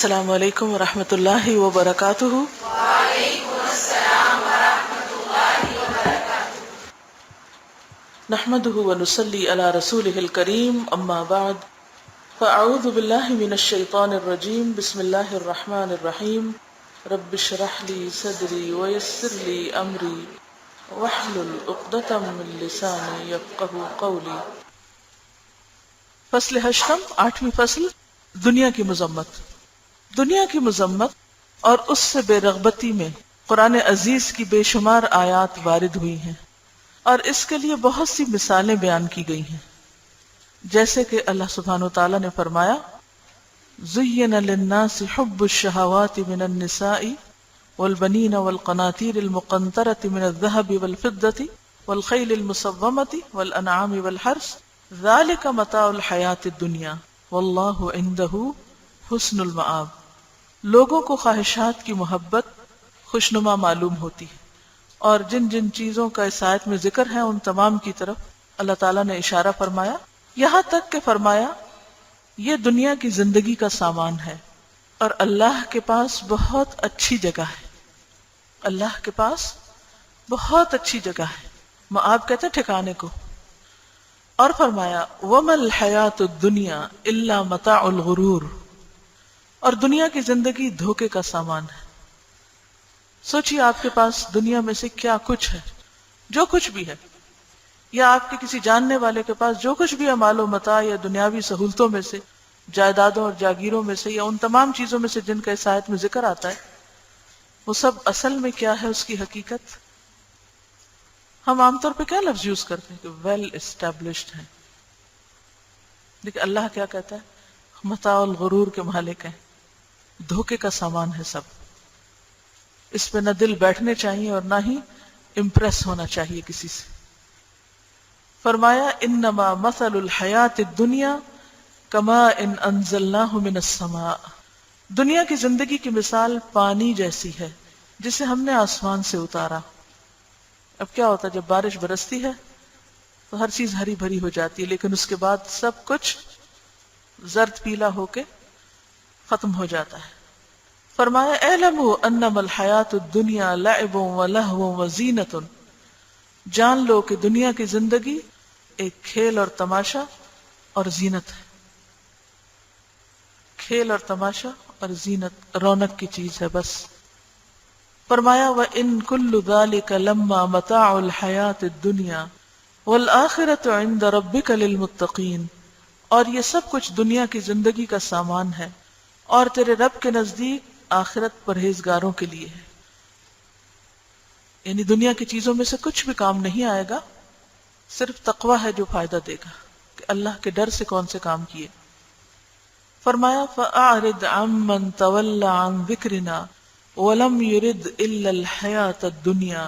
السلام علیکم ورحمۃ اللہ وبرکاتہ۔ وعلیکم السلام ورحمۃ اللہ وبرکاتہ۔ نحمده ونصلی علی رسوله الکریم، اما بعد فاعوذ باللہ من الشیطان الرجیم، بسم اللہ الرحمن الرحیم۔ رب اشرح لی صدری ویسر لی امری واحلل عقدۃ من لسانی یفقہوا قولی۔ فصل ہشتم، 8ویں فصل، دنیا کی مذمت۔ دنیا کی مذمت اور اس سے بے رغبتی میں قرآن عزیز کی بے شمار آیات وارد ہوئی ہیں، اور اس کے لیے بہت سی مثالیں بیان کی گئی ہیں، جیسے کہ اللہ سبحانہ وتعالی نے فرمایا: زین للناس حب الشہوات من النساء والبنین والقناطیر المقنطرۃ من الذہب والفضۃ والخیل المسومۃ والانعام والحرث ذلک متاع الحیاۃ الدنیا واللہ عندہ حسن المآب۔ لوگوں کو خواہشات کی محبت خوشنما معلوم ہوتی ہے، اور جن جن چیزوں کا اس آیت میں ذکر ہے ان تمام کی طرف اللہ تعالیٰ نے اشارہ فرمایا، یہاں تک کہ فرمایا یہ دنیا کی زندگی کا سامان ہے اور اللہ کے پاس بہت اچھی جگہ ہے۔ اللہ کے پاس بہت اچھی جگہ ہے، مآب کہتے ہیں ٹھکانے کو۔ اور فرمایا وَمَا الْحَيَاةُ الدُّنْيَا إِلَّا مَتَاعُ الْغُرُورِ، اور دنیا کی زندگی دھوکے کا سامان ہے۔ سوچئے آپ کے پاس دنیا میں سے کیا کچھ ہے، جو کچھ بھی ہے، یا آپ کے کسی جاننے والے کے پاس جو کچھ بھی ہے، مال و متاع یا دنیاوی سہولتوں میں سے، جائیدادوں اور جاگیروں میں سے، یا ان تمام چیزوں میں سے جن کا اس آیت میں ذکر آتا ہے، وہ سب اصل میں کیا ہے، اس کی حقیقت؟ ہم عام طور پہ کیا لفظ یوز کرتے ہیں کہ ویل اسٹیبلشڈ ہے، لیکن اللہ کیا کہتا ہے؟ متاع الغرور کے مالک ہیں، دھوکے کا سامان ہے سب۔ اس پہ نہ دل بیٹھنے چاہیے اور نہ ہی امپریس ہونا چاہیے کسی سے۔ فرمایا انما مثل الحیات الدنیا کماء انزلناہ من السماء، دنیا کی زندگی کی مثال پانی جیسی ہے جسے ہم نے آسمان سے اتارا۔ اب کیا ہوتا ہے جب بارش برستی ہے تو ہر چیز ہری بھری ہو جاتی ہے، لیکن اس کے بعد سب کچھ زرد پیلا ہو کے ختم ہو جاتا ہے۔ فرمایا اعلموا انما الحیات الدنیا لعب ولہو وزینۃ، جان لو کہ دنیا کی زندگی ایک کھیل اور تماشا اور زینت ہے۔ کھیل اور تماشا اور زینت، رونق کی چیز ہے بس۔ فرمایا وَإِن كُلُّ ذَلِكَ لَمَّا مَتَاعُ الْحَيَاةِ الدُّنْيَا وَالْآخِرَةُ عِندَ رَبِّكَ لِلْمُتَّقِينَ، اور یہ سب کچھ دنیا کی زندگی کا سامان ہے اور تیرے رب کے نزدیک آخرت پرہیزگاروں کے لیے ہے۔ یعنی دنیا کی چیزوں میں سے کچھ بھی کام نہیں آئے گا، صرف تقوی ہے جو فائدہ دے گا کہ اللہ کے ڈر سے کون سے کام کیے۔ فرمایا فَأَعْرِضْ عَمَّنْ تَوَلَّ عَنْ ذِكْرِنَا وَلَمْ يُرِدْ إِلَّا الْحَيَاةَ الدُّنْيَا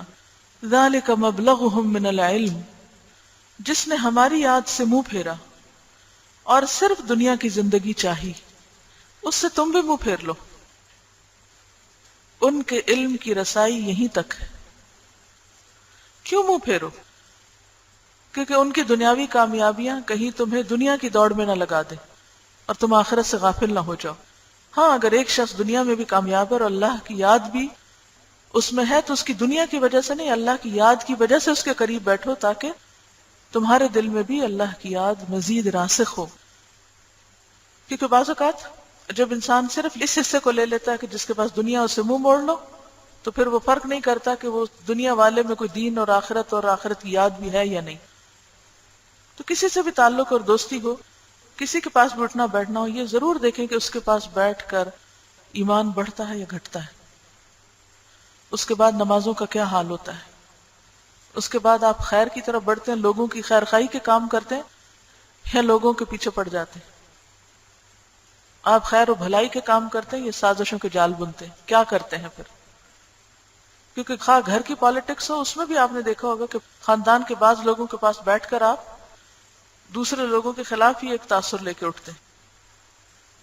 ذَلِكَ مَبْلَغُهُم مِّنَ الْعِلْمِ، جس نے ہماری یاد سے منہ پھیرا اور صرف دنیا کی زندگی چاہی، اس سے تم بھی منہ پھیر لو۔ ان کے علم کی رسائی یہیں تک ہے۔ کیوں منہ پھیرو؟ کیونکہ ان کی دنیاوی کامیابیاں کہیں تمہیں دنیا کی دوڑ میں نہ لگا دے اور تم آخرت سے غافل نہ ہو جاؤ۔ ہاں، اگر ایک شخص دنیا میں بھی کامیاب ہے اور اللہ کی یاد بھی اس میں ہے تو اس کی دنیا کی وجہ سے نہیں، اللہ کی یاد کی وجہ سے اس کے قریب بیٹھو تاکہ تمہارے دل میں بھی اللہ کی یاد مزید راسخ ہو۔ کیونکہ بعض اوقات جب انسان صرف اس حصے کو لے لیتا ہے کہ جس کے پاس دنیا، اسے منہ موڑ لو، تو پھر وہ فرق نہیں کرتا کہ وہ دنیا والے میں کوئی دین اور آخرت کی یاد بھی ہے یا نہیں۔ تو کسی سے بھی تعلق اور دوستی ہو، کسی کے پاس بھی اٹھنا بیٹھنا ہو، یہ ضرور دیکھیں کہ اس کے پاس بیٹھ کر ایمان بڑھتا ہے یا گھٹتا ہے، اس کے بعد نمازوں کا کیا حال ہوتا ہے، اس کے بعد آپ خیر کی طرف بڑھتے ہیں، لوگوں کی خیر خواہی کے کام کرتے ہیں یا لوگوں کے پیچھے پڑ جاتے ہیں، آپ خیر و بھلائی کے کام کرتے ہیں یا سازشوں کے جال بنتے ہیں، کیا کرتے ہیں پھر؟ کیونکہ خواہ گھر کی پالیٹکس ہو، اس میں بھی آپ نے دیکھا ہوگا کہ خاندان کے بعض لوگوں کے پاس بیٹھ کر آپ دوسرے لوگوں کے خلاف ہی ایک تاثر لے کے اٹھتے ہیں،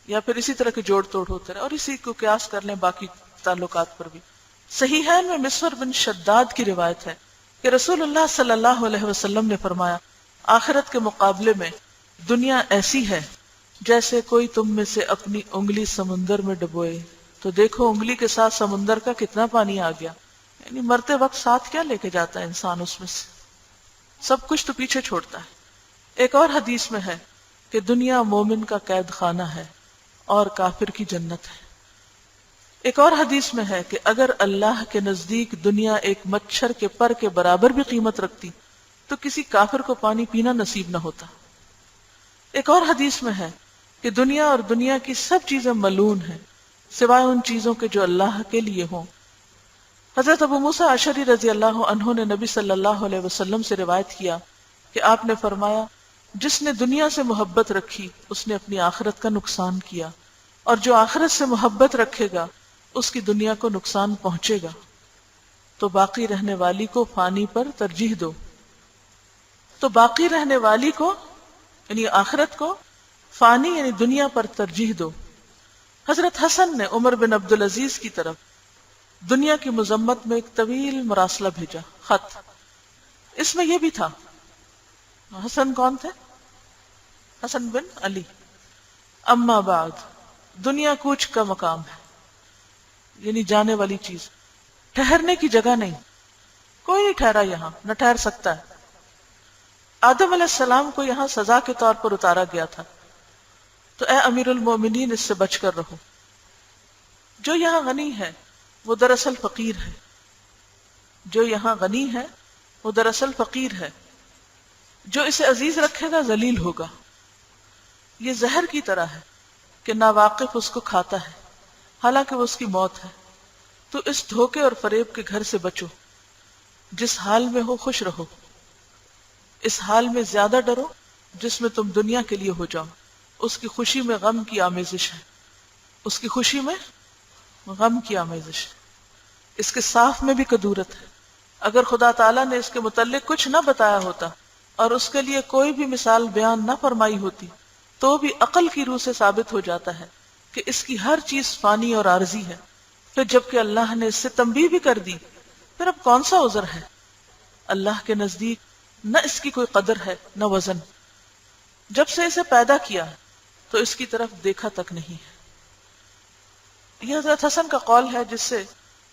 یا پھر اسی طرح کے جوڑ توڑ ہوتے رہے، اور اسی کو قیاس کر لیں باقی تعلقات پر بھی۔ صحیحین میں مسور بن شداد کی روایت ہے کہ رسول اللہ صلی اللہ علیہ وسلم نے فرمایا آخرت کے مقابلے میں دنیا ایسی ہے جیسے کوئی تم میں سے اپنی انگلی سمندر میں ڈبوئے تو دیکھو انگلی کے ساتھ سمندر کا کتنا پانی آ گیا. یعنی مرتے وقت ساتھ کیا لے کے جاتا ہے انسان، اس میں سے سب کچھ تو پیچھے چھوڑتا ہے. ایک اور حدیث میں ہے کہ دنیا مومن کا قید خانہ ہے اور کافر کی جنت ہے. ایک اور حدیث میں ہے کہ اگر اللہ کے نزدیک دنیا ایک مچھر کے پر کے برابر بھی قیمت رکھتی تو کسی کافر کو پانی پینا نصیب نہ ہوتا. ایک اور حدیث میں ہے کہ دنیا اور دنیا کی سب چیزیں ملعون ہیں سوائے ان چیزوں کے جو اللہ کے لیے ہوں. حضرت ابو موسیٰ اشعری رضی اللہ عنہ نے نبی صلی اللہ علیہ وسلم سے روایت کیا کہ آپ نے فرمایا جس نے دنیا سے محبت رکھی اس نے اپنی آخرت کا نقصان کیا، اور جو آخرت سے محبت رکھے گا اس کی دنیا کو نقصان پہنچے گا. تو باقی رہنے والی کو فانی پر ترجیح دو. تو باقی رہنے والی کو یعنی آخرت کو فانی یعنی دنیا پر ترجیح دو. حضرت حسن نے عمر بن عبدالعزیز کی طرف دنیا کی مذمت میں ایک طویل مراسلہ بھیجا، خط. اس میں یہ بھی تھا. حسن کون تھے؟ حسن بن علی. اما بعد، دنیا کوچ کا مقام ہے، یعنی جانے والی چیز، ٹھہرنے کی جگہ نہیں. کوئی نہیں ٹھہرا یہاں، نہ ٹھہر سکتا ہے. آدم علیہ السلام کو یہاں سزا کے طور پر اتارا گیا تھا، تو اے امیر المومنین اس سے بچ کر رہو. جو یہاں غنی ہے وہ دراصل فقیر ہے. جو یہاں غنی ہے وہ دراصل فقیر ہے. جو اسے عزیز رکھے گا ذلیل ہوگا. یہ زہر کی طرح ہے کہ ناواقف اس کو کھاتا ہے حالانکہ وہ اس کی موت ہے. تو اس دھوکے اور فریب کے گھر سے بچو. جس حال میں ہو خوش رہو، اس حال میں زیادہ ڈرو جس میں تم دنیا کے لیے ہو جاؤ. اس کی خوشی میں غم کی آمیزش ہے. اس کی خوشی میں غم کی آمیزش ہے. اس کے صاف میں بھی کدورت ہے. اگر خدا تعالیٰ نے اس کے متعلق کچھ نہ بتایا ہوتا اور اس کے لیے کوئی بھی مثال بیان نہ فرمائی ہوتی تو بھی عقل کی روح سے ثابت ہو جاتا ہے کہ اس کی ہر چیز فانی اور عارضی ہے. پھر جبکہ اللہ نے اس سے تنبیہ بھی کر دی، پھر اب کون سا عذر ہے؟ اللہ کے نزدیک نہ اس کی کوئی قدر ہے نہ وزن. جب سے اسے پیدا کیا تو اس کی طرف دیکھا تک نہیں ہے. یہ حضرت حسن کا قول ہے جس سے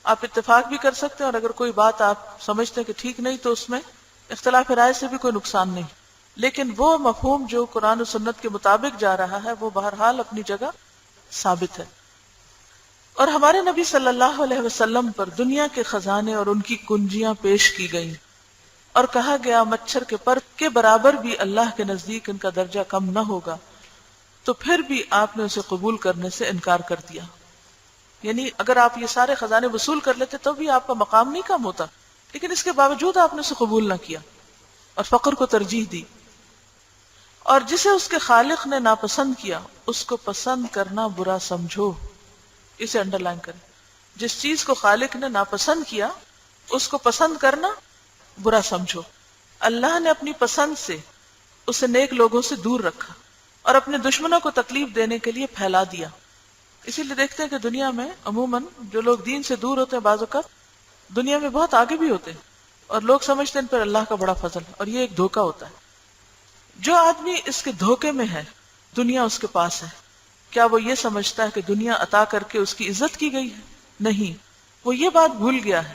آپ اتفاق بھی کر سکتے ہیں، اور اگر کوئی بات آپ سمجھتے ہیں کہ ٹھیک نہیں تو اس میں اختلاف رائے سے بھی کوئی نقصان نہیں. لیکن وہ مفہوم جو قرآن و سنت کے مطابق جا رہا ہے وہ بہرحال اپنی جگہ ثابت ہے. اور ہمارے نبی صلی اللہ علیہ وسلم پر دنیا کے خزانے اور ان کی کنجیاں پیش کی گئیں اور کہا گیا مچھر کے پر کے برابر بھی اللہ کے نزدیک ان کا درجہ کم نہ ہوگا. تو پھر بھی آپ نے اسے قبول کرنے سے انکار کر دیا. یعنی اگر آپ یہ سارے خزانے وصول کر لیتے تو بھی آپ کا مقام نہیں کم ہوتا، لیکن اس کے باوجود آپ نے اسے قبول نہ کیا اور فقر کو ترجیح دی. اور جسے اس کے خالق نے ناپسند کیا اس کو پسند کرنا برا سمجھو. اسے انڈر لائن کریں. جس چیز کو خالق نے ناپسند کیا اس کو پسند کرنا برا سمجھو. اللہ نے اپنی پسند سے اسے نیک لوگوں سے دور رکھا اور اپنے دشمنوں کو تکلیف دینے کے لیے پھیلا دیا. اسی لیے دیکھتے ہیں کہ دنیا میں عموماً جو لوگ دین سے دور ہوتے ہیں بعض اوقات دنیا میں بہت آگے بھی ہوتے ہیں اور لوگ سمجھتے ہیں ان پر اللہ کا بڑا فضل، اور یہ ایک دھوکہ ہوتا ہے. جو آدمی اس کے دھوکے میں ہے دنیا اس کے پاس ہے، کیا وہ یہ سمجھتا ہے کہ دنیا عطا کر کے اس کی عزت کی گئی ہے؟ نہیں. وہ یہ بات بھول گیا ہے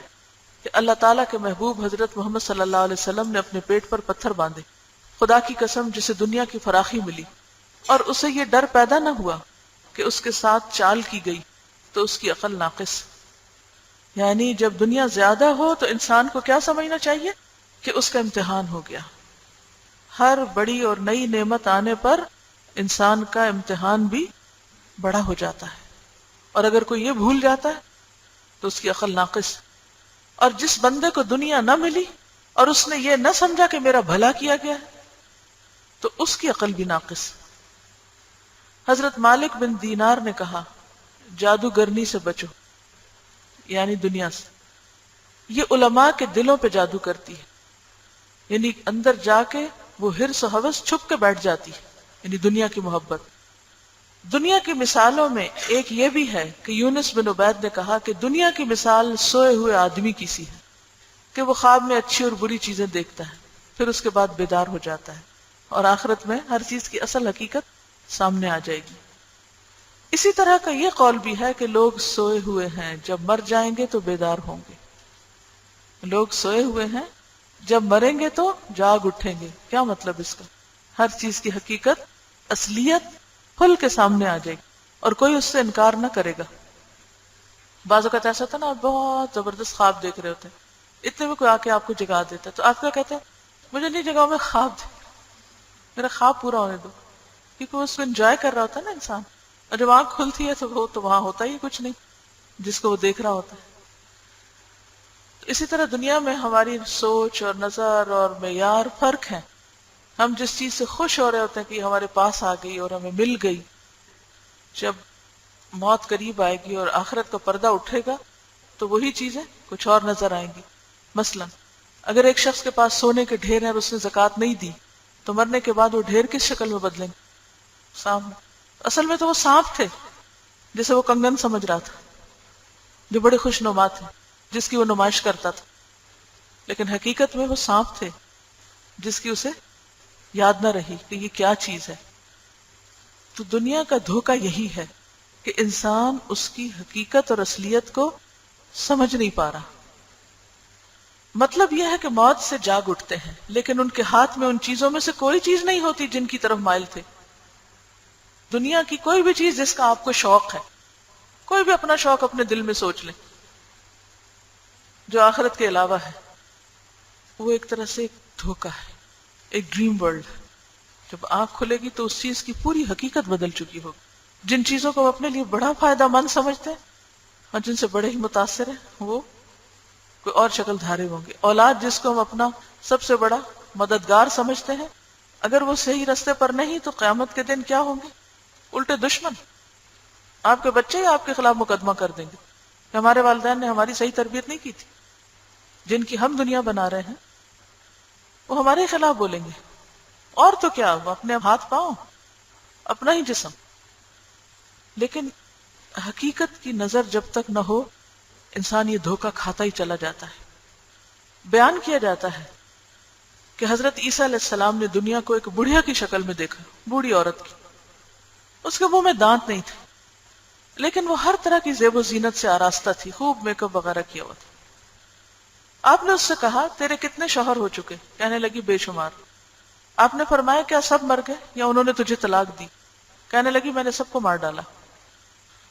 کہ اللہ تعالیٰ کے محبوب حضرت محمد صلی اللہ علیہ وسلم نے اپنے پیٹ پر پتھر باندھے. خدا کی قسم جسے دنیا کی فراخی ملی اور اسے یہ ڈر پیدا نہ ہوا کہ اس کے ساتھ چال کی گئی تو اس کی عقل ناقص. یعنی جب دنیا زیادہ ہو تو انسان کو کیا سمجھنا چاہیے کہ اس کا امتحان ہو گیا. ہر بڑی اور نئی نعمت آنے پر انسان کا امتحان بھی بڑا ہو جاتا ہے، اور اگر کوئی یہ بھول جاتا ہے تو اس کی عقل ناقص. اور جس بندے کو دنیا نہ ملی اور اس نے یہ نہ سمجھا کہ میرا بھلا کیا گیا ہے تو اس کی عقل بھی ناقص. حضرت مالک بن دینار نے کہا جادوگرنی سے بچو، یعنی دنیا سے. یہ علماء کے دلوں پہ جادو کرتی ہے، یعنی اندر جا کے وہ حرص و ہوس چھپ کے بیٹھ جاتی ہے، یعنی دنیا کی محبت. دنیا کی مثالوں میں ایک یہ بھی ہے کہ یونس بن عبید نے کہا کہ دنیا کی مثال سوئے ہوئے آدمی کی سی ہے کہ وہ خواب میں اچھی اور بری چیزیں دیکھتا ہے، پھر اس کے بعد بیدار ہو جاتا ہے، اور آخرت میں ہر چیز کی اصل حقیقت سامنے آ جائے گی۔ اسی طرح کا یہ قول بھی ہے کہ لوگ سوئے ہوئے ہیں، جب مر جائیں گے تو بیدار ہوں گے۔ لوگ سوئے ہوئے ہیں، جب مریں گے تو جاگ اٹھیں گے۔ کیا مطلب اس کا؟ ہر چیز کی حقیقت، اصلیت کھل کے سامنے آ جائے گی اور کوئی اس سے انکار نہ کرے گا۔ بعض اوقات ایسا ہوتا ہے نا، آپ بہت زبردست خواب دیکھ رہے ہوتے ہیں، اتنے میں کوئی آ کے آپ کو جگا دیتا ہے تو آپ کیا کہتے ہیں؟ مجھے نہیں جگاؤ، میں خواب میرا خواب پورا ہونے دو، کیونکہ وہ اس کو انجوائے کر رہا ہوتا ہے نا انسان، اور جب آنکھ کھلتی ہے تو وہ تو وہاں ہوتا ہی کچھ نہیں جس کو وہ دیکھ رہا ہوتا ہے۔ اسی طرح دنیا میں ہماری سوچ اور نظر اور معیار فرق ہے۔ ہم جس چیز سے خوش ہو رہے ہوتے ہیں کہ یہ ہمارے پاس آ گئی اور ہمیں مل گئی، جب موت قریب آئے گی اور آخرت کا پردہ اٹھے گا تو وہی چیزیں کچھ اور نظر آئیں گی۔ مثلا اگر ایک شخص کے پاس سونے کے ڈھیر ہیں اور اس نے زکوٰۃ نہیں دی تو مرنے کے بعد وہ ڈھیر کس شکل میں بدلیں گے؟ سانپ۔ اصل میں تو وہ سانپ تھے جسے وہ کنگن سمجھ رہا تھا، جو بڑے خوش نما تھے، جس کی وہ نمائش کرتا تھا، لیکن حقیقت میں وہ سانپ تھے جس کی اسے یاد نہ رہی کہ یہ کیا چیز ہے۔ تو دنیا کا دھوکہ یہی ہے کہ انسان اس کی حقیقت اور اصلیت کو سمجھ نہیں پا رہا۔ مطلب یہ ہے کہ موت سے جاگ اٹھتے ہیں لیکن ان کے ہاتھ میں ان چیزوں میں سے کوئی چیز نہیں ہوتی جن کی طرف مائل تھے۔ دنیا کی کوئی بھی چیز جس کا آپ کو شوق ہے، کوئی بھی اپنا شوق اپنے دل میں سوچ لیں جو آخرت کے علاوہ ہے، وہ ایک طرح سے ایک دھوکہ ہے، ایک ڈریم ورلڈ۔ جب آنکھ کھلے گی تو اس چیز کی پوری حقیقت بدل چکی ہوگی۔ جن چیزوں کو وہ اپنے لیے بڑا فائدہ مند سمجھتے ہیں اور جن سے بڑے ہی متاثر ہیں، وہ کوئی اور شکل دھارے ہوں گے۔ اولاد جس کو ہم اپنا سب سے بڑا مددگار سمجھتے ہیں، اگر وہ صحیح راستے پر نہیں تو قیامت کے دن کیا ہوں گے؟ الٹے دشمن۔ آپ کے بچے ہی آپ کے خلاف مقدمہ کر دیں گے کہ ہمارے والدین نے ہماری صحیح تربیت نہیں کی تھی۔ جن کی ہم دنیا بنا رہے ہیں وہ ہمارے خلاف بولیں گے، اور تو کیا، وہ اپنے ہاتھ پاؤں، اپنا ہی جسم۔ لیکن حقیقت کی نظر جب تک نہ ہو انسان یہ دھوکہ کھاتا ہی چلا جاتا ہے۔ بیان کیا جاتا ہے کہ حضرت عیسیٰ علیہ السلام نے دنیا کو ایک بڑھیا کی شکل میں دیکھا، بوڑھی عورت کی۔ اس کے منہ میں دانت نہیں تھے لیکن وہ ہر طرح کی زیب و زینت سے آراستہ تھی، خوب میک اپ وغیرہ کیا ہوا تھا۔ آپ نے اس سے کہا تیرے کتنے شوہر ہو چکے؟ کہنے لگی بے شمار۔ آپ نے فرمایا کیا سب مر گئے یا انہوں نے تجھے طلاق دی؟ کہنے لگی میں نے سب کو مار ڈالا۔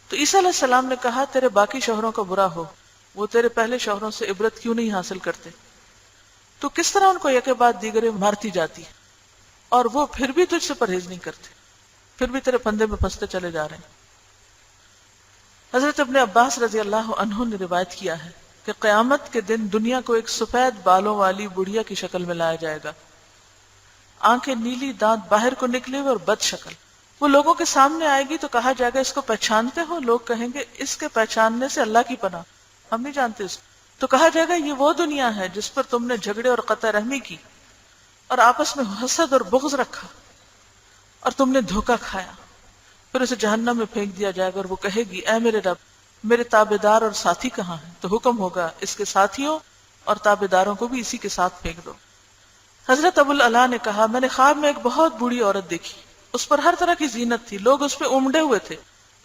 تو عیسیٰ علیہ السلام نے کہا تیرے باقی شوہروں کا برا ہو، وہ تیرے پہلے شوہروں سے عبرت کیوں نہیں حاصل کرتے؟ تو کس طرح ان کو یکے بعد دیگرے مارتی جاتی ہے اور وہ پھر بھی تجھ سے پرہیز نہیں کرتے، پھر بھی تیرے پھندے میں پھنستے چلے جا رہے ہیں۔ حضرت ابن عباس رضی اللہ عنہ نے روایت کیا ہے کہ قیامت کے دن دنیا کو ایک سفید بالوں والی بڑھیا کی شکل میں لایا جائے گا، آنکھیں نیلی، دانت باہر کو نکلے ہوئے اور بد شکل۔ وہ لوگوں کے سامنے آئے گی تو کہا جائے گا اس کو پہچانتے ہو؟ لوگ کہیں گے اس کے پہچاننے سے اللہ کی پناہ، ہم نہیں جانتے اس کو۔ تو کہا جائے گا یہ وہ دنیا ہے جس پر تم نے جھگڑے اور قطع رحمی کی اور آپس میں حسد اور بغض رکھا اور تم نے دھوکہ کھایا۔ پھر اسے جہنم میں پھینک دیا جائے گا اور وہ کہے گی اے میرے رب، میرے تابعدار اور ساتھی کہاں ہیں؟ تو حکم ہوگا اس کے ساتھیوں اور تابعداروں کو بھی اسی کے ساتھ پھینک دو۔ حضرت ابو العلا نے کہا میں نے خواب میں ایک بہت بوڑھی عورت دیکھی، اس پر ہر طرح کی زینت تھی، لوگ اس پہ امڑے ہوئے تھے،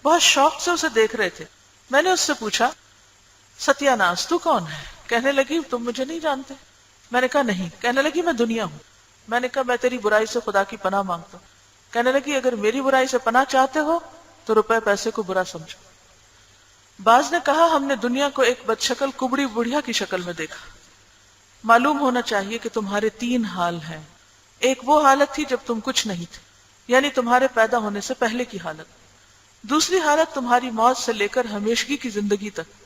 بہت شوق سے اسے دیکھ رہے تھے۔ میں نے اس سے پوچھا ستیہ ناس تو کون ہے؟ کہنے لگی تم مجھے نہیں جانتے؟ میں نے کہا نہیں۔ کہنے لگی میں دنیا ہوں۔ میں نے کہا میں تیری برائی سے خدا کی پناہ مانگتا ہوں۔ کہنے لگی اگر میری برائی سے پناہ چاہتے ہو تو روپے پیسے کو برا سمجھو۔ بعض نے کہا ہم نے دنیا کو ایک بدشکل کبڑی بڑھیا کی شکل میں دیکھا۔ معلوم ہونا چاہیے کہ تمہارے تین حال ہیں، ایک وہ حالت تھی جب تم کچھ نہیں تھے، یعنی تمہارے پیدا ہونے سے پہلے کی حالت۔ دوسری حالت تمہاری موت سے لے کر ہمیشگی کی زندگی تک،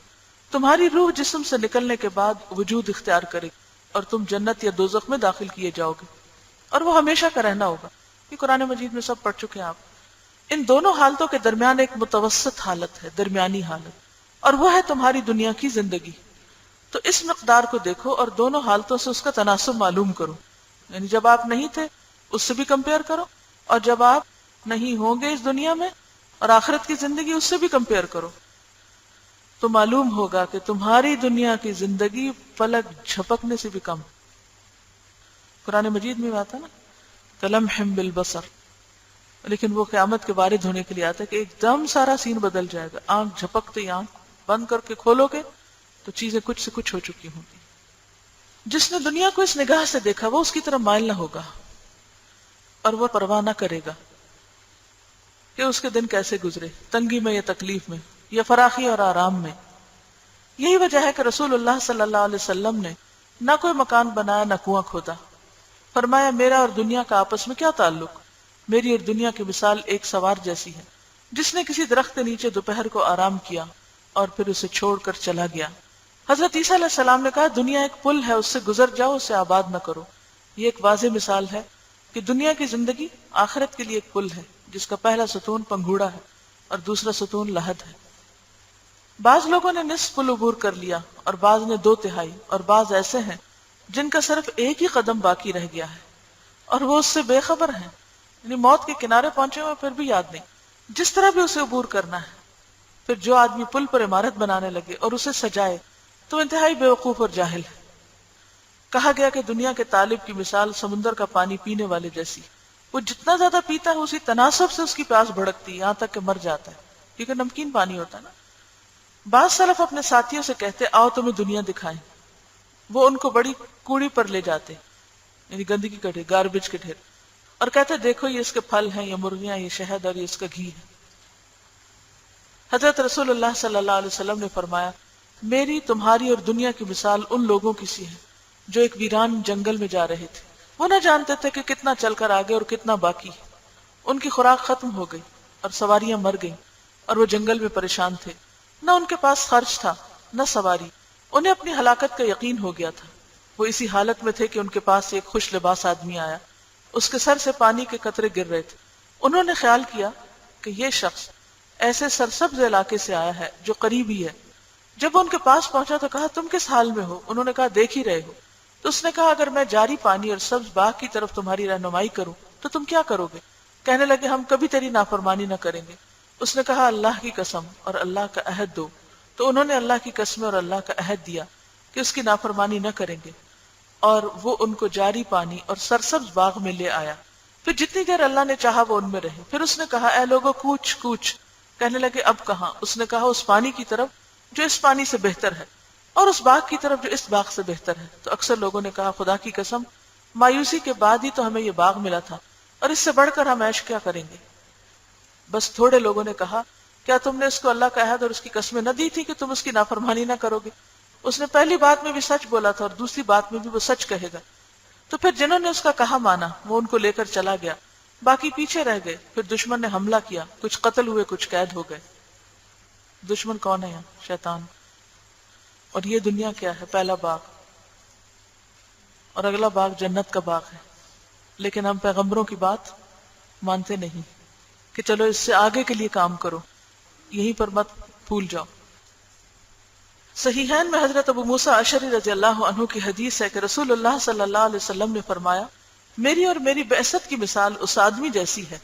تمہاری روح جسم سے نکلنے کے بعد وجود اختیار کرے گی اور تم جنت یا دوزخ میں داخل کیے جاؤ گے اور وہ ہمیشہ کا رہنا ہوگا۔ یہ قرآن مجید میں سب پڑھ چکے ہیں آپ۔ ان دونوں حالتوں کے درمیان ایک متوسط حالت ہے، درمیانی حالت، اور وہ ہے تمہاری دنیا کی زندگی۔ تو اس مقدار کو دیکھو اور دونوں حالتوں سے اس کا تناسب معلوم کرو، یعنی جب آپ نہیں تھے اس سے بھی کمپیئر کرو، اور جب آپ نہیں ہوں گے اس دنیا میں اور آخرت کی زندگی اس سے بھی کمپیئر کرو، تو معلوم ہوگا کہ تمہاری دنیا کی زندگی پلک جھپکنے سے بھی کم۔ قرآن مجید میں آتا نا کلمح بالبصر، لیکن وہ قیامت کے وارد ہونے کے لیے آتا ہے کہ ایک دم سارا سین بدل جائے گا. آنکھ جھپکتے ہی آنکھ بند کر کے کھولو گے تو چیزیں کچھ سے کچھ ہو چکی ہوں گی. جس نے دنیا کو اس نگاہ سے دیکھا وہ اس کی طرف مائل نہ ہوگا اور وہ پرواہ نہ کرے گا کہ اس کے دن کیسے گزرے، تنگی میں یا تکلیف میں یا فراخی اور آرام میں. یہی وجہ ہے کہ رسول اللہ صلی اللہ علیہ وسلم نے نہ کوئی مکان بنایا نہ کنواں کھودا. فرمایا میرا اور دنیا کا آپس میں کیا تعلق؟ میری اور دنیا کی مثال ایک سوار جیسی ہے جس نے کسی درخت کے نیچے دوپہر کو آرام کیا اور پھر اسے چھوڑ کر چلا گیا. حضرت عیسیٰ علیہ السلام نے کہا دنیا ایک پل ہے، اس سے گزر جاؤ، اسے آباد نہ کرو. یہ ایک واضح مثال ہے کہ دنیا کی زندگی آخرت کے لیے ایک پل ہے جس کا پہلا ستون پنگھوڑا ہے اور دوسرا ستون لحد ہے. بعض لوگوں نے نصف پل عبور کر لیا اور بعض نے 2/3 اور بعض ایسے ہیں جن کا صرف ایک ہی قدم باقی رہ گیا ہے اور وہ اس سے بے خبر ہیں. یعنی موت کے کنارے پہنچے ہوئے پھر بھی یاد نہیں جس طرح بھی اسے عبور کرنا ہے. پھر جو آدمی پل پر عمارت بنانے لگے اور اسے سجائے تو انتہائی بیوقوف اور جاہل ہے. کہا گیا کہ دنیا کے طالب کی مثال سمندر کا پانی پینے والے جیسی. وہ جتنا زیادہ پیتا ہے اسی تناسب سے اس کی پیاس بھڑکتی ہے یہاں تک کہ مر جاتا ہے کیونکہ نمکین پانی ہوتا ہے نا. بعض سلف اپنے ساتھیوں سے کہتے آؤ تمہیں دنیا دکھائیں. وہ ان کو بڑی کوڑی پر لے جاتے، یعنی گندگی کا ڈھیر، گاربیج کے ڈھیر، اور کہتے دیکھو یہ اس کے پھل ہیں، یہ مرغیاں، یہ شہد اور یہ اس کا گھی ہے. حضرت رسول اللہ صلی اللہ علیہ وسلم نے فرمایا میری، تمہاری اور دنیا کی مثال ان لوگوں کی سی ہے جو ایک ویران جنگل میں جا رہے تھے. وہ نہ جانتے تھے کہ کتنا چل کر آگے اور کتنا باقی. ان کی خوراک ختم ہو گئی اور سواریاں مر گئیں اور وہ جنگل میں پریشان تھے. نہ ان کے پاس خرچ تھا نہ سواری. انہیں اپنی ہلاکت کا یقین ہو گیا تھا. وہ اسی حالت میں تھے کہ ان کے پاس ایک خوش لباس آدمی آیا. اس کے سر سے پانی کے قطرے گر رہے تھے. انہوں نے خیال کیا کہ یہ شخص ایسے سرسبز علاقے سے آیا ہے جو قریب ہی ہے. جب وہ ان کے پاس پہنچا تو کہا تم کس حال میں ہو؟ انہوں نے کہا دیکھ ہی رہے ہو. تو اس نے کہا اگر میں جاری پانی اور سبز باغ کی طرف تمہاری رہنمائی کروں تو تم کیا کرو گے؟ کہنے لگے ہم کبھی تیری نافرمانی نہ کریں گے. اس نے کہا اللہ کی قسم اور اللہ کا عہد دو. تو انہوں نے اللہ کی قسم اور اللہ کا عہد دیا کہ اس کی نافرمانی نہ کریں گے. اور وہ ان کو جاری پانی اور سرسبز باغ میں لے آیا. پھر جتنی دیر اللہ نے چاہا وہ ان میں رہے. پھر اس نے کہا اے لوگو کوچ کوچ. کہنے لگے اب کہاں؟ اس نے کہا اس پانی کی طرف جو اس پانی سے بہتر ہے اور اس باغ کی طرف جو اس باغ سے بہتر ہے. تو اکثر لوگوں نے کہا خدا کی قسم مایوسی کے بعد ہی تو ہمیں یہ باغ ملا تھا اور اس سے بڑھ کر ہم عیش کیا کریں گے. بس تھوڑے لوگوں نے کہا کیا تم نے اس کو اللہ کا عہد اور اس کی قسمیں نہ دی تھی کہ تم اس کی نافرمانی نہ کرو گے؟ اس نے پہلی بات میں بھی سچ بولا تھا اور دوسری بات میں بھی وہ سچ کہے گا. تو پھر جنہوں نے اس کا کہا مانا وہ ان کو لے کر چلا گیا. باقی پیچھے رہ گئے. پھر دشمن نے حملہ کیا، کچھ قتل ہوئے کچھ قید ہو گئے. دشمن کون ہے؟ شیطان. اور یہ دنیا کیا ہے؟ پہلا باغ، اور اگلا باغ جنت کا باغ ہے. لیکن ہم پیغمبروں کی بات مانتے نہیں کہ چلو اس سے آگے کے لیے کام کرو، یہیں پر مت بھول جاؤ. صحیحین میں حضرت ابو موسیٰ اشعری رضی اللہ عنہ کی حدیث ہے کہ رسول اللہ صلی اللہ علیہ وسلم نے فرمایا میری اور میری بعثت کی مثال اس آدمی جیسی ہے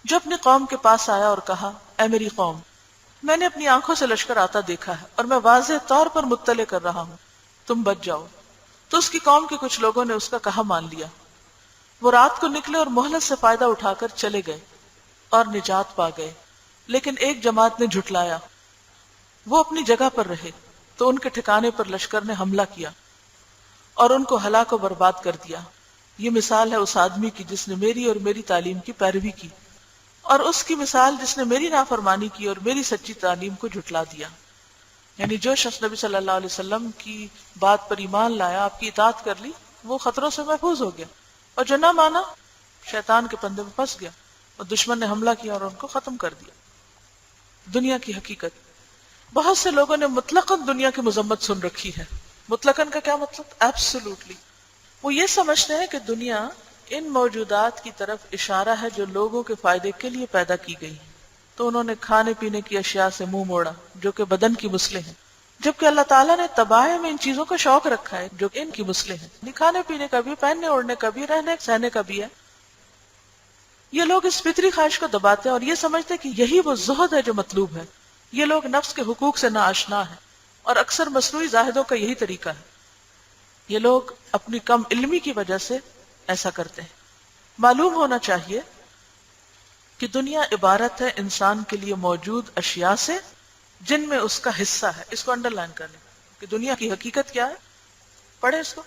جو اپنی قوم کے پاس آیا اور کہا اے میری قوم، میں نے اپنی آنکھوں سے لشکر آتا دیکھا ہے اور میں واضح طور پر مطلع کر رہا ہوں، تم بچ جاؤ. تو اس کی قوم کے کچھ لوگوں نے اس کا کہا مان لیا. وہ رات کو نکلے اور مہلت سے فائدہ اٹھا کر چلے گئے اور نجات پا گئے. لیکن ایک جماعت نے جھٹلایا، وہ اپنی جگہ پر رہے تو ان کے ٹھکانے پر لشکر نے حملہ کیا اور ان کو ہلاک و برباد کر دیا. یہ مثال ہے اس آدمی کی جس نے میری اور میری تعلیم کی پیروی کی، اور اس کی مثال جس نے میری نافرمانی کی اور میری سچی تعلیم کو جھٹلا دیا. یعنی جو شخص نبی صلی اللہ علیہ وسلم کی بات پر ایمان لایا، آپ کی اطاعت کر لی، وہ خطروں سے محفوظ ہو گیا، اور جو نہ مانا شیطان کے پندے میں پھنس گیا اور دشمن نے حملہ کیا اور ان کو ختم کر دیا. دنیا کی حقیقت. بہت سے لوگوں نے مطلقاً دنیا کی مذمت سن رکھی ہے. مطلقاً کا کیا مطلب؟ ایبسولوٹلی. وہ یہ سمجھتے ہیں کہ دنیا ان موجودات کی طرف اشارہ ہے جو لوگوں کے فائدے کے لیے پیدا کی گئی. تو انہوں نے کھانے پینے کی اشیاء سے منہ موڑا جو کہ بدن کی مسلیں ہیں، جبکہ اللہ تعالیٰ نے طبائع میں ان چیزوں کا شوق رکھا ہے جو ان کی مسلیں ہیں. کھانے پینے کا بھی، پہننے اوڑھنے کا بھی، رہنے سہنے کا بھی ہے. یہ لوگ اس فطری خواہش کو دباتے ہیں اور یہ سمجھتے کہ یہی وہ زہد ہے جو مطلوب ہے. یہ لوگ نفس کے حقوق سے ناآشنا ہیں اور اکثر مصنوعی زاہدوں کا یہی طریقہ ہے. یہ لوگ اپنی کم علمی کی وجہ سے ایسا کرتے ہیں. معلوم ہونا چاہیے کہ دنیا عبارت ہے انسان کے لیے موجود اشیاء سے جن میں اس کا حصہ ہے. اس کو انڈر لائن کر لیں کہ دنیا کی حقیقت کیا ہے. پڑھیں اس کو.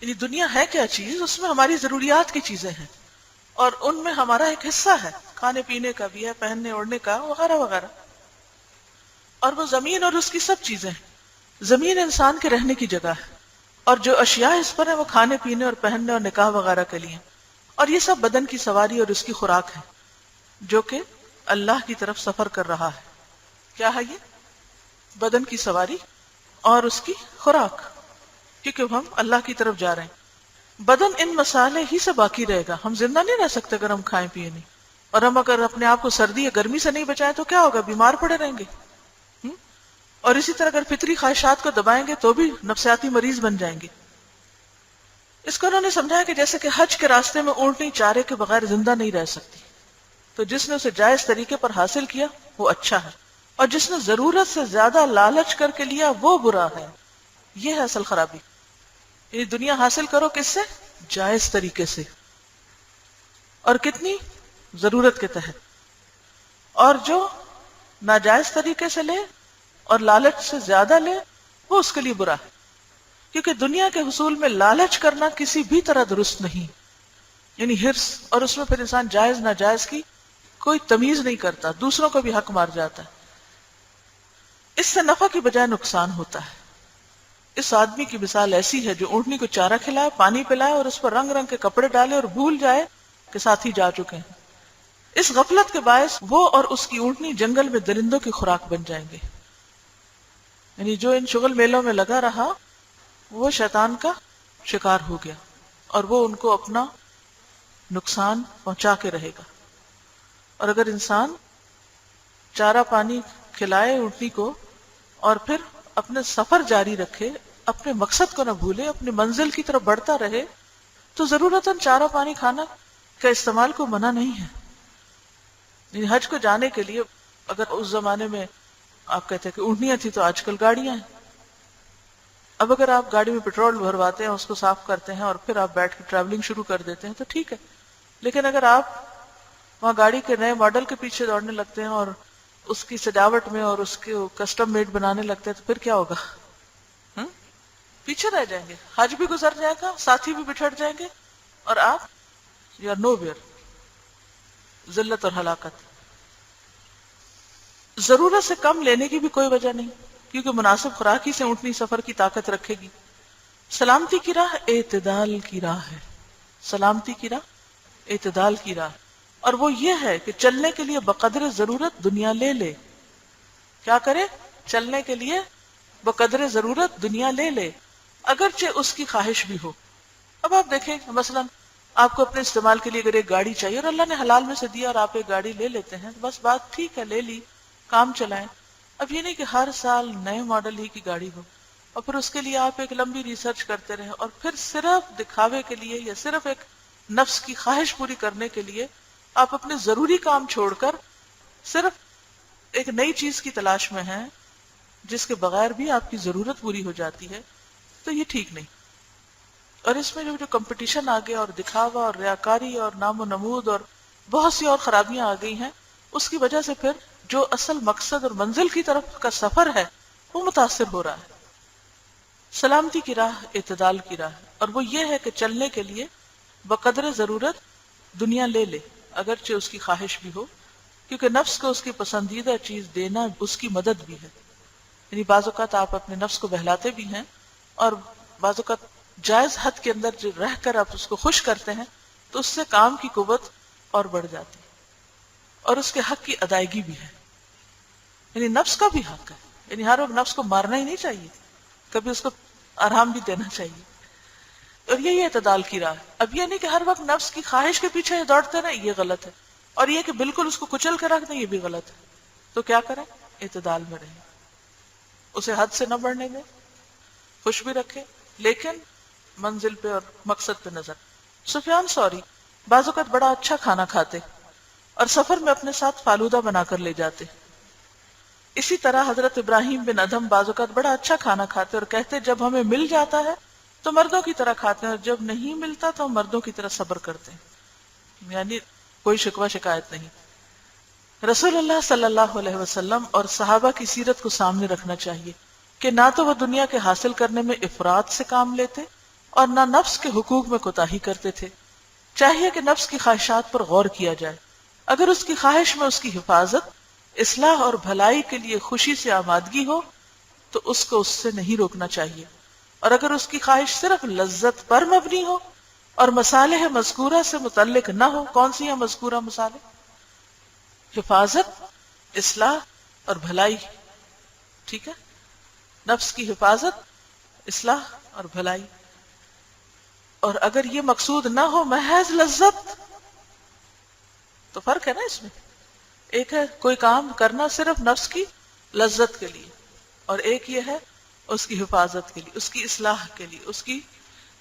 یعنی دنیا ہے کیا چیز؟ اس میں ہماری ضروریات کی چیزیں ہیں اور ان میں ہمارا ایک حصہ ہے، کھانے پینے کا بھی ہے، پہننے اوڑھنے کا وغیرہ وغیرہ. اور وہ زمین اور اس کی سب چیزیں ہیں. زمین انسان کے رہنے کی جگہ ہے اور جو اشیاء اس پر ہیں وہ کھانے پینے اور پہننے اور نکاح وغیرہ کے لیے. اور یہ سب بدن کی سواری اور اس کی خوراک ہے جو کہ اللہ کی طرف سفر کر رہا ہے. کیا ہے یہ؟ بدن کی سواری اور اس کی خوراک، کیونکہ ہم اللہ کی طرف جا رہے ہیں. بدن ان مسالے ہی سے باقی رہے گا. ہم زندہ نہیں رہ سکتے اگر ہم کھائیں پیئے نہیں. اور ہم اگر اپنے آپ کو سردی یا گرمی سے نہیں بچائیں تو کیا ہوگا؟ بیمار پڑے رہیں گے. اور اسی طرح اگر فطری خواہشات کو دبائیں گے تو بھی نفسیاتی مریض بن جائیں گے. اس کو انہوں نے سمجھایا کہ جیسے کہ حج کے راستے میں اونٹنی چارے کے بغیر زندہ نہیں رہ سکتی، تو جس نے اسے جائز طریقے پر حاصل کیا وہ اچھا ہے، اور جس نے ضرورت سے زیادہ لالچ کر کے لیا وہ برا ہے. یہ ہے اصل خرابی. یہ دنیا حاصل کرو کس سے؟ جائز طریقے سے، اور کتنی؟ ضرورت کے تحت. اور جو ناجائز طریقے سے لے اور لالچ سے زیادہ لے وہ اس کے لیے برا ہے، کیونکہ دنیا کے حصول میں لالچ کرنا کسی بھی طرح درست نہیں. یعنی حرص، اور اس میں پھر انسان جائز ناجائز کی کوئی تمیز نہیں کرتا، دوسروں کو بھی حق مار جاتا ہے. اس سے نفع کی بجائے نقصان ہوتا ہے. اس آدمی کی مثال ایسی ہے جو اونٹنی کو چارہ کھلائے، پانی پلائے اور اس پر رنگ رنگ کے کپڑے ڈالے اور بھول جائے کہ ساتھی جا چکے ہیں. اس غفلت کے باعث وہ اور اس کی اونٹنی جنگل میں درندوں کی خوراک بن جائیں گے. یعنی جو ان شغل میلوں میں لگا رہا وہ شیطان کا شکار ہو گیا اور وہ ان کو اپنا نقصان پہنچا کے رہے گا. اور اگر انسان چارہ پانی کھلائے اونٹنی کو اور پھر اپنے سفر جاری رکھے، اپنے مقصد کو نہ بھولے، اپنی منزل کی طرف بڑھتا رہے، تو ضرورتاً چارہ پانی کھانا کا استعمال کو منع نہیں ہے. یعنی حج کو جانے کے لیے اگر اس زمانے میں آپ کہتے ہیں کہ اونٹنیاں تھی تو آج کل گاڑیاں ہیں. اب اگر آپ گاڑی میں پیٹرول بھرواتے ہیں، اس کو صاف کرتے ہیں اور پھر آپ بیٹھ کے ٹریولنگ شروع کر دیتے ہیں تو ٹھیک ہے. لیکن اگر آپ وہاں گاڑی کے نئے ماڈل کے پیچھے دوڑنے لگتے ہیں اور اس کی سجاوٹ میں اور اس کے کسٹم میڈ بنانے لگتے ہیں تو پھر کیا ہوگا؟ پیچھے رہ جائیں گے. حج بھی گزر جائے گا، ساتھی بھی بچھڑ جائیں گے، اور آپ یو آر نو ویئر. ذلت اور ہلاکت. ضرورت سے کم لینے کی بھی کوئی وجہ نہیں، کیونکہ مناسب خوراک ہی سے اونٹنی سفر کی طاقت رکھے گی. سلامتی کی راہ اعتدال کی راہ ہے. سلامتی کی راہ اعتدال کی راہ، اور وہ یہ ہے کہ چلنے کے لیے بقدر ضرورت دنیا لے لے. کیا کرے؟ چلنے کے لیے بقدر ضرورت دنیا لے لے، اگرچہ اس کی خواہش بھی ہو. اب آپ دیکھیں مثلا آپ کو اپنے استعمال کے لیے اگر ایک گاڑی چاہیے اور اللہ نے حلال میں سے دیا اور آپ ایک گاڑی لے لیتے ہیں، بس بات ٹھیک ہے، لے لی، کام چلائیں. اب یہ نہیں کہ ہر سال نئے ماڈل ہی کی گاڑی ہو اور پھر اس کے لیے آپ ایک لمبی ریسرچ کرتے رہے اور پھر صرف دکھاوے کے لیے یا صرف ایک نفس کی خواہش پوری کرنے کے لیے آپ اپنے ضروری کام چھوڑ کر صرف ایک نئی چیز کی تلاش میں ہیں جس کے بغیر بھی آپ کی ضرورت پوری ہو جاتی ہے. تو یہ ٹھیک نہیں. اور اس میں جو کمپٹیشن آ گیا اور دکھاوا اور ریاکاری اور نام و نمود اور بہت سی اور خرابیاں آ گئی ہیں، اس کی وجہ سے پھر جو اصل مقصد اور منزل کی طرف کا سفر ہے وہ متاثر ہو رہا ہے. سلامتی کی راہ اعتدال کی راہ، اور وہ یہ ہے کہ چلنے کے لیے بقدر ضرورت دنیا لے لے، اگرچہ اس کی خواہش بھی ہو، کیونکہ نفس کو اس کی پسندیدہ چیز دینا اس کی مدد بھی ہے. یعنی بعض اوقات آپ اپنے نفس کو بہلاتے بھی ہیں اور بعض اوقات جائز حد کے اندر جو رہ کر آپ اس کو خوش کرتے ہیں تو اس سے کام کی قوت اور بڑھ جاتی ہے اور اس کے حق کی ادائیگی بھی ہے. یعنی نفس کا بھی حق ہے. یعنی ہر وقت نفس کو مارنا ہی نہیں چاہیے، کبھی اس کو آرام بھی دینا چاہیے. اور یہی اعتدال کی راہ ہے. اب یہ نہیں کہ ہر وقت نفس کی خواہش کے پیچھے دوڑتے رہے، یہ غلط ہے. اور یہ کہ بالکل اس کو کچل کر رکھ دیں، یہ بھی غلط ہے. تو کیا کریں؟ اعتدال میں رہیں، اسے حد سے نہ بڑھنے دیں، خوش بھی رکھے لیکن منزل پہ اور مقصد پہ نظر. سفیان ثوری بعض اوقات بڑا اچھا کھانا کھاتے اور سفر میں اپنے ساتھ فالودہ بنا کر لے جاتے. اسی طرح حضرت ابراہیم بن ادھم بعض اوقات بڑا اچھا کھانا کھاتے اور کہتے جب ہمیں مل جاتا ہے تو مردوں کی طرح کھاتے ہیں اور جب نہیں ملتا تو ہم مردوں کی طرح صبر کرتے ہیں، یعنی کوئی شکوہ شکایت نہیں۔ رسول اللہ صلی اللہ علیہ وسلم اور صحابہ کی سیرت کو سامنے رکھنا چاہیے کہ نہ تو وہ دنیا کے حاصل کرنے میں افراط سے کام لیتے اور نہ نفس کے حقوق میں کوتاہی کرتے تھے۔ چاہیے کہ نفس کی خواہشات پر غور کیا جائے، اگر اس کی خواہش میں اس کی حفاظت، اصلاح اور بھلائی کے لیے خوشی سے آمادگی ہو تو اس کو اس سے نہیں روکنا چاہیے، اور اگر اس کی خواہش صرف لذت پر مبنی ہو اور مصالح مذکورہ سے متعلق نہ ہو۔ کون سی ہیں مذکورہ مصالح؟ حفاظت، اصلاح اور بھلائی، ٹھیک ہے، نفس کی حفاظت، اصلاح اور بھلائی۔ اور اگر یہ مقصود نہ ہو محض لذت تو فرق ہے نا اس میں، ایک ہے کوئی کام کرنا صرف نفس کی لذت کے لیے، اور ایک یہ ہے اس کی حفاظت کے لیے، اس کی اصلاح کے لیے، اس کی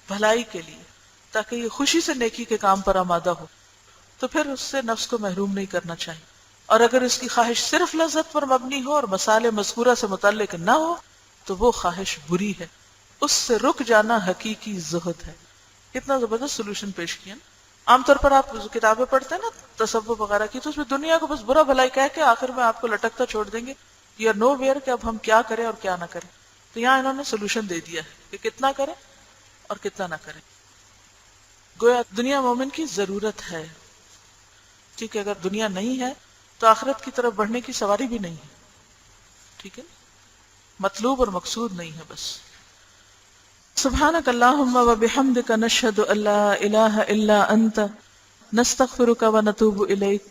بھلائی کے لیے، تاکہ یہ خوشی سے نیکی کے کام پر آمادہ ہو، تو پھر اس سے نفس کو محروم نہیں کرنا چاہیے۔ اور اگر اس کی خواہش صرف لذت پر مبنی ہو اور مصالح مذکورہ سے متعلق نہ ہو تو وہ خواہش بری ہے، اس سے رک جانا حقیقی زہد ہے۔ کتنا زبردست سولوشن پیش کیا نا۔ عام طور پر آپ کتابیں پڑھتے ہیں نا تصوف وغیرہ کی، تو اس میں دنیا کو بس برا بھلائی کہہ کے آخر میں آپ کو لٹکتا چھوڑ دیں گے، یو آر نو ویئر کہ اب ہم کیا کریں اور کیا نہ کریں۔ تو یہاں انہوں نے سولوشن دے دیا ہے کہ کتنا کریں اور کتنا نہ کریں۔ گویا دنیا مومن کی ضرورت ہے، ٹھیک ہے، اگر دنیا نہیں ہے تو آخرت کی طرف بڑھنے کی سواری بھی نہیں ہے، ٹھیک ہے، مطلوب اور مقصود نہیں ہے بس۔ سبحانک اللہم و بحمدک نشہد ان لا الہ الا انت نستغفرک و نتوب الیک۔